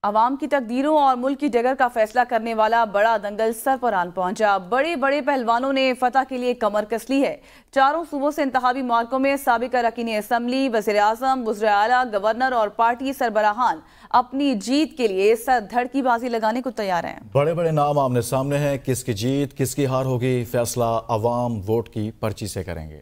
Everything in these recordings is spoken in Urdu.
عوام کی تقدیروں اور ملک کی ڈگر کا فیصلہ کرنے والا بڑا دنگل سر پر آن پہنچا۔ بڑے بڑے پہلوانوں نے فتح کے لیے کمر کس لی ہے۔ چاروں صوبوں سے انتخابی معرکوں میں سابق اراکین اسمبلی، وزیر اعظم، وزراء اعلیٰ، گورنر اور پارٹی سربراہان اپنی جیت کے لیے سر دھڑ کی بازی لگانے کو تیار ہیں۔ بڑے بڑے نام آمنے سامنے ہیں۔ کس کی جیت کس کی ہار ہوگی، فیصلہ عوام ووٹ کی پرچی سے کریں گے۔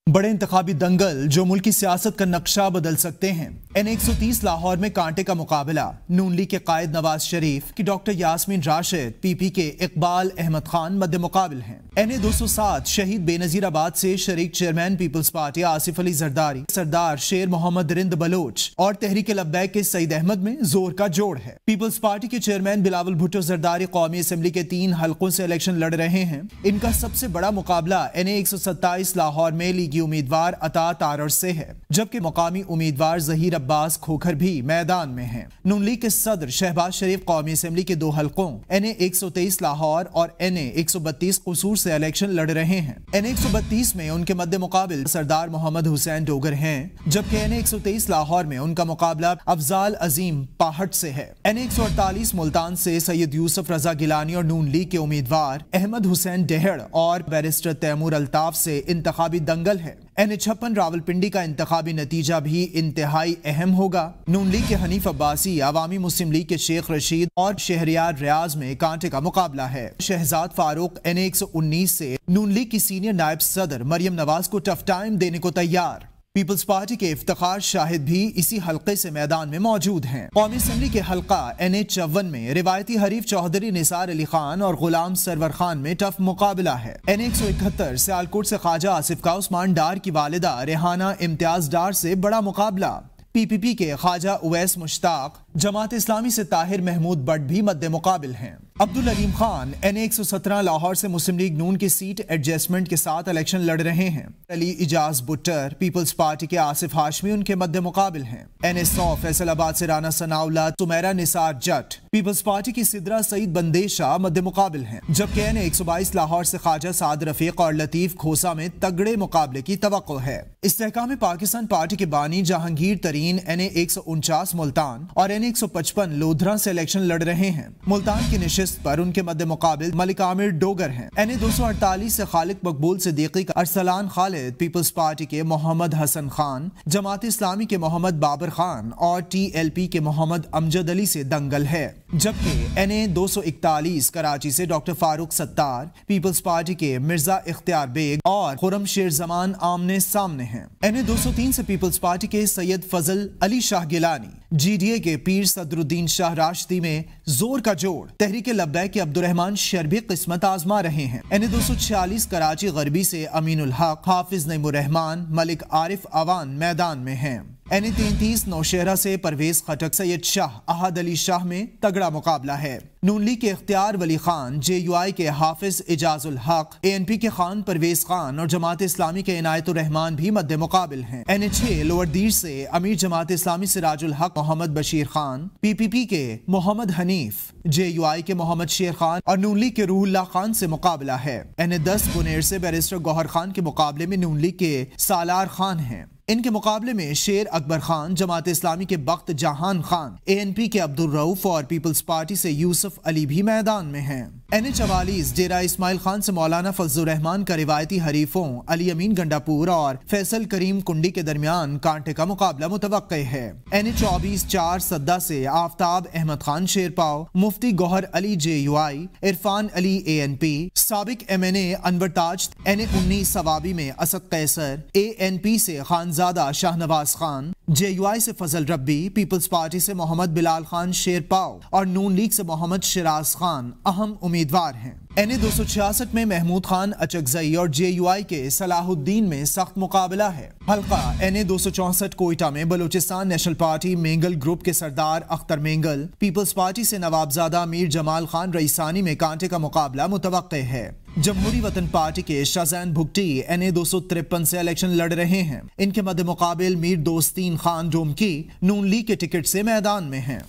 بڑے انتخابی دنگل جو ملک کی سیاست کا نقشہ بدل سکتے ہیں۔ N130 لاہور میں کانٹے کا مقابلہ۔ نون لیگ کے قائد نواز شریف کی ڈاکٹر یاسمین راشد، پی پی کے اقبال احمد خان مد مقابل ہیں۔ N207 شہید بے نظیر آباد سے شریک chairman Peoples party Asif Ali Zardari, سردار شیر محمد رند بلوچ اور تحریک لبیک کے سعید احمد میں زور کا جوڑ ہے۔ پیپلز پارٹی کے چیئرمین بلاول بھٹو زرداری قومی اسمبلی کے 3 حلقوں سے الیکشن لڑ رہے ہیں۔ ان کا سب سے بڑا مقابلہ N127 لاہور میں لیگی امیدوار عطا تارڑ سے ہے، جبکہ مقامی امیدوار ظہیر عباس کھوکھر بھی میدان میں ہیں۔ نون لیگ کے صدر شہباز شریف قومی اسمبلی کے 2 حلقوں N123 لاہور اور N132 قصور سے الیکشن لڑ رہے ہیں۔ N132 میں ان کے مد مقابل سردار محمد حسین ڈوگر ہیں، جبکہ N123 لاہور میں ان کا مقابلہ افضال عظیم پاہٹ سے ہے۔ N148 ملتان سے سید یوسف رضا گیلانی اور نون لیگ کے امیدوار احمد حسین ڈہڑ اور بیرسٹر تیمور الطاف سے انتخابی دنگل ہے۔ N56 راولپنڈی کا انتخابی نتیجہ بھی انتہائی اہم ہوگا۔ نون لیگ کے حنیف عباسی، عوامی مسلم لیگ کے شیخ رشید اور شہریار ریاض میں کانٹے کا مقابلہ ہے۔ شہزاد فاروق N119 سے نون لیگ کی سینئر نائب صدر مریم نواز کو ٹف ٹائم دینے کو تیار۔ پیپلز پارٹی کے افتخار شاہد بھی اسی حلقے سے میدان میں موجود ہیں۔ قومی اسمبلی کے حلقہ N54 میں روایتی حریف چوہدری نثار علی خان اور غلام سرور خان میں ٹف مقابلہ ہے۔ N171 سیالکوٹ سے خواجہ آصف کا عثمان ڈار کی والدہ ریحانہ امتیاز ڈار سے بڑا مقابلہ۔ PPP کے خواجہ اویس مشتاق، جماعت اسلامی سے طاہر محمود بٹ بھی مد مقابل ہیں۔ عبدالعلیم خان N117 لاہور سے مسلم لیگ نون کی سیٹ ایڈجسٹمنٹ کے ساتھ الیکشن لڑ رہے ہیں۔ علی اجاز بٹر پیپلز پارٹی کے آصف ہاشمی ان کے مد مقابل ہیں۔ N100 فیصل آباد سے رانا ثناءاللہ سمیرہ نثار جٹ پیپلز پارٹی کی سدرہ سعید بندیشہ مد مقابل ہیں، جبکہ N122 لاہور سے خواجہ سعد رفیق اور لطیف کھوسا میں تگڑے مقابلے کی توقع ہے۔ استحکام پاکستان پارٹی کے بانی جہانگیر ترین N149 ملتان اور N155 لودھرا سے الیکشن لڑ رہے ہیں۔ ملتان کی نشست پر ان کے مد مقابل ملک عامر ڈوگر ہیں۔ N248 سے خالق مقبول صدیقی کا ارسلان خالد، پیپلز پارٹی کے محمد حسن خان، جماعت اسلامی کے محمد بابر خان اور TLP کے محمد امجد علی سے دنگل ہے، جبکہ N241 کراچی سے doctor Farooq Sattar, Peoples party کے مرزا اختیار بیگ اور خرم شیر زمان آمنے سامنے ہیں۔ N203 سے پیپلز پارٹی کے سید فضل علی شاہ گیلانی، GDA کے پیر صدر الدین شاہ راشدی میں زور کا جوڑ، تحریک لبیک کے عبدالرحمن شربی قسمت آزما رہے ہیں۔ N246 کراچی غربی سے امین الحق، حافظ نعیم الرحمان، ملک عارف عوان میدان میں ہیں۔ N33 نوشہرہ سے پرویز خٹک، سید شاہ احد علی شاہ میں تگڑا مقابلہ ہے۔ نون لیگ کے اختیار ولی خان، JUI کے حافظ اجاز الحق، ANP کے خان پرویز خان اور جماعت اسلامی کے عنایت الرحمان بھی مد مقابل ہیں۔ N6 لوور دیر سے امیر جماعت اسلامی سراج الحق محمد بشیر خان، PPP کے محمد حنیف، JUI کے محمد شیر خان اور نون لیگ کے روح اللہ خان سے مقابلہ ہے۔ N10 بنیر سے بیرسٹر گوہر خان کے مقابلے میں نون لیگ کے سالار خان ہیں۔ ان کے مقابلے میں شیر اکبر خان، جماعت اسلامی کے بخت جہان خان، ANP کے عبدالرؤف اور پیپلز پارٹی سے یوسف علی بھی میدان میں ہیں۔ N44 ڈیرہ اسماعیل خان سے مولانا فضل الرحمان کا روایتی حریفوں علی امین گنڈاپور اور فیصل کریم کنڈی کے درمیان کانٹے کا مقابلہ متوقع ہے۔ N24 4 سدہ سے آفتاب احمد خان شیرپاؤ، مفتی گوہر علی JUI، عرفان علی ANP، سابق MNA انور تاج، N19 ثوابی میں اسد قیصر، ANP سے خانزادہ شاہ نواز خان، JUI سے فضل ربی، پیپلز پارٹی سے محمد بلال خان شیرپاؤ اور نون لیگ سے محمد شراز خان اہم امیدوار ہیں۔ N266 میں محمود خان اچکزئی اور JUI کے صلاح الدین میں سخت مقابلہ ہے۔ حلقہ N264 کوئٹہ میں Balochistan national party Mengal group کے سردار اختر مینگل، پیپلز پارٹی سے نوابزادہ میر جمال خان رئیسانی میں کانٹے کا مقابلہ متوقع ہے۔ جمہوری وطن پارٹی کے شاہزین بھگٹی N253 سے الیکشن لڑ رہے ہیں۔ ان کے مد مقابل میر دوستین خان ڈومکی نون لیگ کے ٹکٹ سے میدان میں ہیں۔